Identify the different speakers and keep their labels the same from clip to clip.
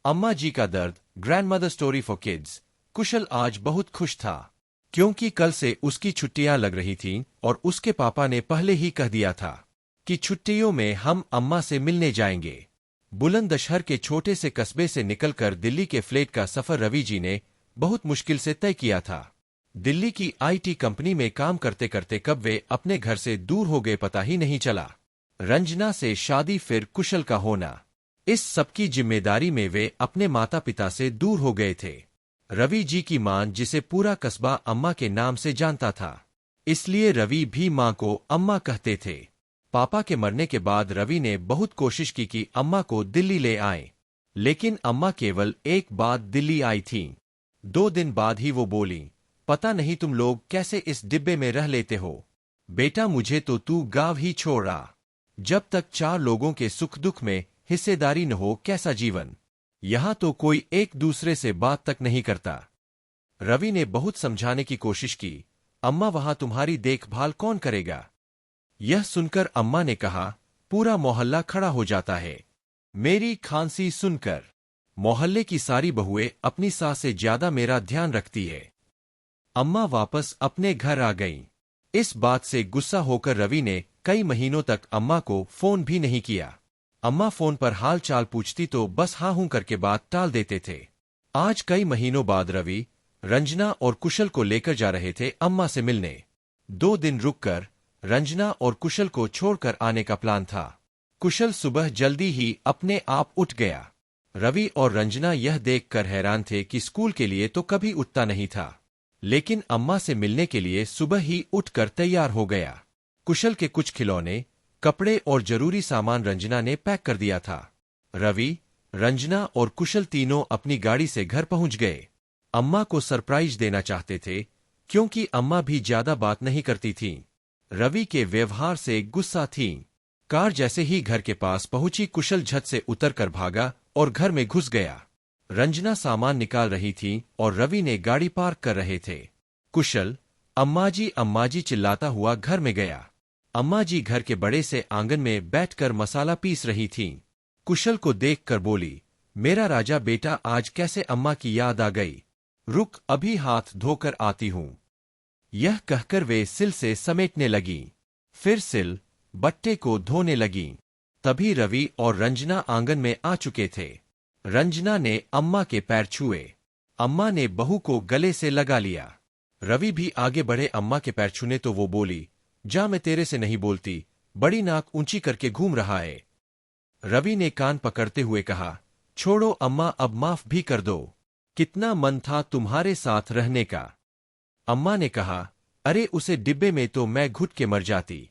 Speaker 1: अम्मा जी का दर्द। Grandmother story for kids. Kushal आज बहुत खुश था क्योंकि कल से उसकी छुट्टियां लग रही थीं और उसके पापा ने पहले ही कह दिया था कि छुट्टियों में हम अम्मा से मिलने जाएंगे। बुलंदशहर के छोटे से कस्बे से निकलकर दिल्ली के फ्लैट का सफर रवि जी ने बहुत मुश्किल से तय किया था। दिल्ली की आईटी कंपनी में काम करते करते कब वे अपने घर से दूर हो गए पता ही नहीं चला। रंजना से शादी, फिर कुशल का होना, इस सबकी जिम्मेदारी में वे अपने माता पिता से दूर हो गए थे। रवि जी की मां, जिसे पूरा कस्बा अम्मा के नाम से जानता था, इसलिए रवि भी मां को अम्मा कहते थे। पापा के मरने के बाद रवि ने बहुत कोशिश की कि अम्मा को दिल्ली ले आए, लेकिन अम्मा केवल एक बार दिल्ली आई थीं। 2 दिन बाद ही वो बोली, पता नहीं तुम लोग कैसे इस डिब्बे में रह लेते हो बेटा, मुझे तो तू गाँव ही छोड़ रहा। जब तक 4 लोगों के सुख दुख में हिस्सेदारी न हो, कैसा जीवन। यहां तो कोई एक दूसरे से बात तक नहीं करता। रवि ने बहुत समझाने की कोशिश की, अम्मा वहां तुम्हारी देखभाल कौन करेगा। यह सुनकर अम्मा ने कहा, पूरा मोहल्ला खड़ा हो जाता है। मेरी खांसी सुनकर मोहल्ले की सारी बहुएं अपनी सास से ज्यादा मेरा ध्यान रखती है। अम्मा वापस अपने घर आ गईं। इस बात से गुस्सा होकर रवि ने कई महीनों तक अम्मा को फोन भी नहीं किया। अम्मा फोन पर हाल चाल पूछती तो बस हाँ हूं करके बात टाल देते थे। आज कई महीनों बाद रवि, रंजना और कुशल को लेकर जा रहे थे अम्मा से मिलने। 2 दिन रुककर रंजना और कुशल को छोड़कर आने का प्लान था। कुशल सुबह जल्दी ही अपने आप उठ गया। रवि और रंजना यह देखकर हैरान थे कि स्कूल के लिए तो कभी उठता नहीं था, लेकिन अम्मा से मिलने के लिए सुबह ही उठकर तैयार हो गया। कुशल के कुछ खिलौने, कपड़े और जरूरी सामान रंजना ने पैक कर दिया था। रवि, रंजना और कुशल तीनों अपनी गाड़ी से घर पहुंच गए। अम्मा को सरप्राइज देना चाहते थे क्योंकि अम्मा भी ज्यादा बात नहीं करती थीं। रवि के व्यवहार से गुस्सा थीं। कार जैसे ही घर के पास पहुंची, कुशल झट से उतरकर भागा और घर में घुस गया। रंजना सामान निकाल रही थी और रवि ने गाड़ी पार्क कर रहे थे। कुशल अम्मा जी चिल्लाता हुआ घर में गया। अम्मा जी घर के बड़े से आंगन में बैठकर मसाला पीस रही थीं। कुशल को देखकर बोली, मेरा राजा बेटा, आज कैसे अम्मा की याद आ गई। रुक, अभी हाथ धोकर आती हूं। यह कहकर वे सिल से समेटने लगीं। फिर सिल बट्टे को धोने लगीं। तभी रवि और रंजना आंगन में आ चुके थे। रंजना ने अम्मा के पैर छुए। अम्मा ने बहू को गले से लगा लिया। रवि भी आगे बढ़े अम्मा के पैर छूने तो वो बोली, जा, मैं तेरे से नहीं बोलती, बड़ी नाक ऊंची करके घूम रहा है। रवि ने कान पकड़ते हुए कहा, छोड़ो अम्मा, अब माफ भी कर दो। कितना मन था तुम्हारे साथ रहने का। अम्मा ने कहा, अरे उसे डिब्बे में तो मैं घुट के मर जाती।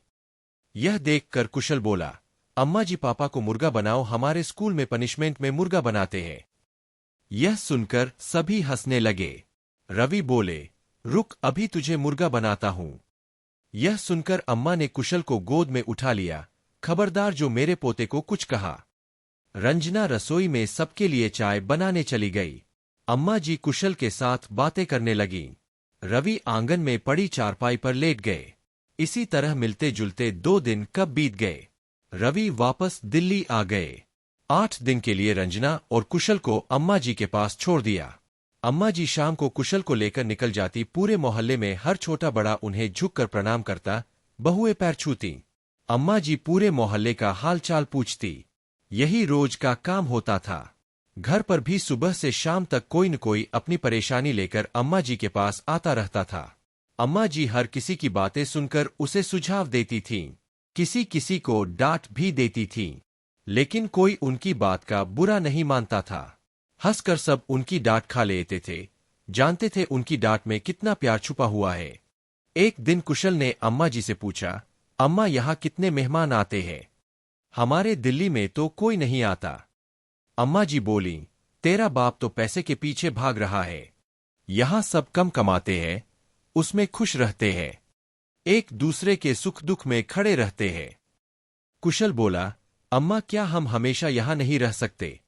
Speaker 1: यह देखकर कुशल बोला, अम्मा जी पापा को मुर्गा बनाओ, हमारे स्कूल में पनिशमेंट में मुर्गा बनाते हैं। यह सुनकर सभी हंसने लगे। रवि बोले, रुक, अभी तुझे मुर्गा बनाता हूं। यह सुनकर अम्मा ने कुशल को गोद में उठा लिया। खबरदार जो मेरे पोते को कुछ कहा। रंजना रसोई में सबके लिए चाय बनाने चली गई। अम्मा जी कुशल के साथ बातें करने लगीं। रवि आंगन में पड़ी चारपाई पर लेट गए। इसी तरह मिलते जुलते 2 दिन कब बीत गए। रवि वापस दिल्ली आ गए। 8 दिन के लिए रंजना और कुशल को अम्मा जी के पास छोड़ दिया। अम्मा जी शाम को कुशल को लेकर निकल जाती। पूरे मोहल्ले में हर छोटा बड़ा उन्हें झुककर प्रणाम करता, बहुएं पैर छूती। अम्मा जी पूरे मोहल्ले का हाल चाल पूछती। यही रोज का काम होता था। घर पर भी सुबह से शाम तक कोई न कोई अपनी परेशानी लेकर अम्मा जी के पास आता रहता था। अम्मा जी हर किसी की बातें सुनकर उसे सुझाव देती थीं। किसी किसी को डांट भी देती थीं, लेकिन कोई उनकी बात का बुरा नहीं मानता था। हंसकर सब उनकी डांट खा लेते थे, जानते थे उनकी डांट में कितना प्यार छुपा हुआ है। एक दिन कुशल ने अम्मा जी से पूछा, अम्मा यहाँ कितने मेहमान आते हैं। हमारे दिल्ली में तो कोई नहीं आता। अम्मा जी बोली, तेरा बाप तो पैसे के पीछे भाग रहा है। यहाँ सब कम कमाते हैं, उसमें खुश रहते हैं, एक दूसरे के सुख दुख में खड़े रहते हैं। कुशल बोला, अम्मा क्या हम हमेशा यहाँ नहीं रह सकते।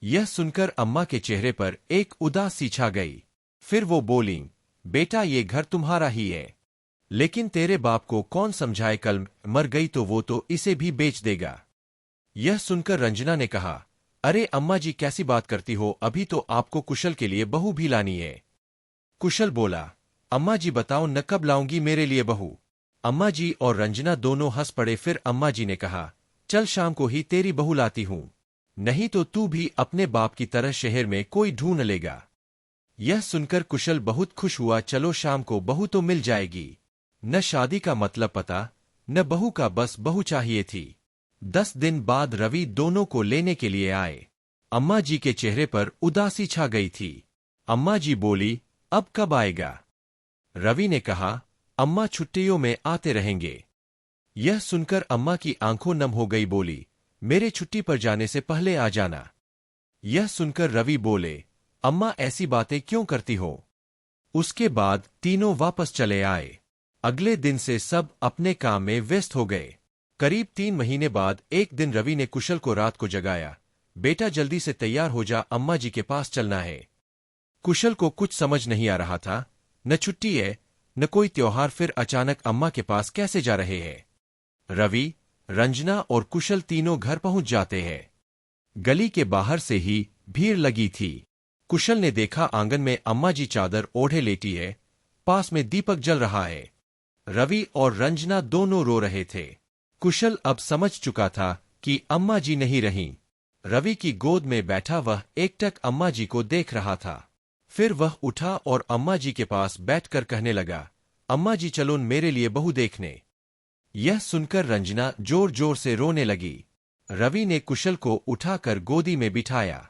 Speaker 1: यह सुनकर अम्मा के चेहरे पर एक उदासी छा गई। फिर वो बोली, बेटा ये घर तुम्हारा ही है, लेकिन तेरे बाप को कौन समझाए, कल मर गई तो वो तो इसे भी बेच देगा। यह सुनकर रंजना ने कहा, अरे अम्मा जी कैसी बात करती हो, अभी तो आपको कुशल के लिए बहू भी लानी है। कुशल बोला, अम्मा जी बताओ न कब लाऊंगी मेरे लिए बहू। अम्मा जी और रंजना दोनों हंस पड़े। फिर अम्मा जी ने कहा, चल शाम को ही तेरी बहू लाती हूं, नहीं तो तू भी अपने बाप की तरह शहर में कोई ढूंढ लेगा। यह सुनकर कुशल बहुत खुश हुआ। चलो शाम को बहू तो मिल जाएगी। न शादी का मतलब पता, न बहू का, बस बहू चाहिए थी। 10 दिन बाद रवि दोनों को लेने के लिए आए। अम्मा जी के चेहरे पर उदासी छा गई थी। अम्मा जी बोली, अब कब आएगा? रवि ने कहा, अम्मा छुट्टियों में आते रहेंगे। यह सुनकर अम्मा की आंखों नम हो गई। बोली, मेरे छुट्टी पर जाने से पहले आ जाना। यह सुनकर रवि बोले, अम्मा ऐसी बातें क्यों करती हो? उसके बाद तीनों वापस चले आए। अगले दिन से सब अपने काम में व्यस्त हो गए। करीब 3 महीने बाद एक दिन रवि ने कुशल को रात को जगाया। बेटा जल्दी से तैयार हो जा, अम्मा जी के पास चलना है। कुशल को कुछ समझ नहीं आ रहा था, न छुट्टी है न कोई त्योहार, फिर अचानक अम्मा के पास कैसे जा रहे हैं? रवि, रंजना और कुशल तीनों घर पहुंच जाते हैं। गली के बाहर से ही भीड़ लगी थी। कुशल ने देखा आंगन में अम्मा जी चादर ओढ़े लेटी है, पास में दीपक जल रहा है। रवि और रंजना दोनों रो रहे थे। कुशल अब समझ चुका था कि अम्मा जी नहीं रहीं। रवि की गोद में बैठा वह एकटक अम्मा जी को देख रहा था। फिर वह उठा और अम्मा जी के पास बैठकर कहने लगा, अम्मा जी चलो मेरे लिए बहू देखने। यह सुनकर रंजना जोर जोर से रोने लगी। रवि ने कुशल को उठाकर गोदी में बिठाया।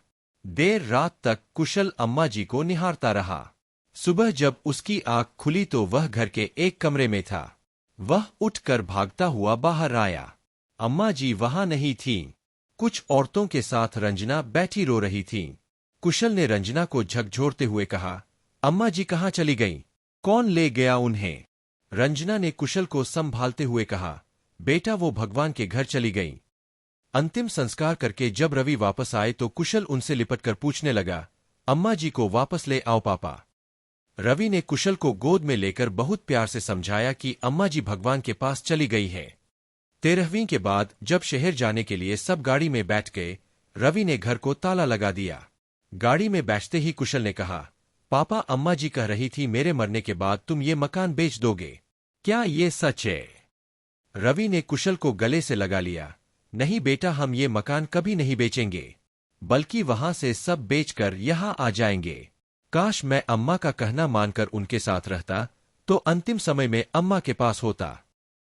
Speaker 1: देर रात तक कुशल अम्मा जी को निहारता रहा। सुबह जब उसकी आंख खुली तो वह घर के एक कमरे में था। वह उठकर भागता हुआ बाहर आया। अम्मा जी वहां नहीं थीं। कुछ औरतों के साथ रंजना बैठी रो रही थीं। कुशल ने रंजना को झकझोरते हुए कहा, अम्मा जी कहाँ चली गईं? कौन ले गया उन्हें? रंजना ने कुशल को संभालते हुए कहा, बेटा वो भगवान के घर चली गईं। अंतिम संस्कार करके जब रवि वापस आए तो कुशल उनसे लिपटकर पूछने लगा, अम्मा जी को वापस ले आओ पापा। रवि ने कुशल को गोद में लेकर बहुत प्यार से समझाया कि अम्मा जी भगवान के पास चली गई है। 13वीं के बाद जब शहर जाने के लिए सब गाड़ी में बैठ गए, रवि ने घर को ताला लगा दिया। गाड़ी में बैठते ही कुशल ने कहा, पापा अम्मा जी कह रही थी मेरे मरने के बाद तुम ये मकान बेच दोगे, क्या ये सच है? रवि ने कुशल को गले से लगा लिया। नहीं बेटा, हम ये मकान कभी नहीं बेचेंगे, बल्कि वहां से सब बेचकर यहां आ जाएंगे। काश मैं अम्मा का कहना मानकर उनके साथ रहता तो अंतिम समय में अम्मा के पास होता।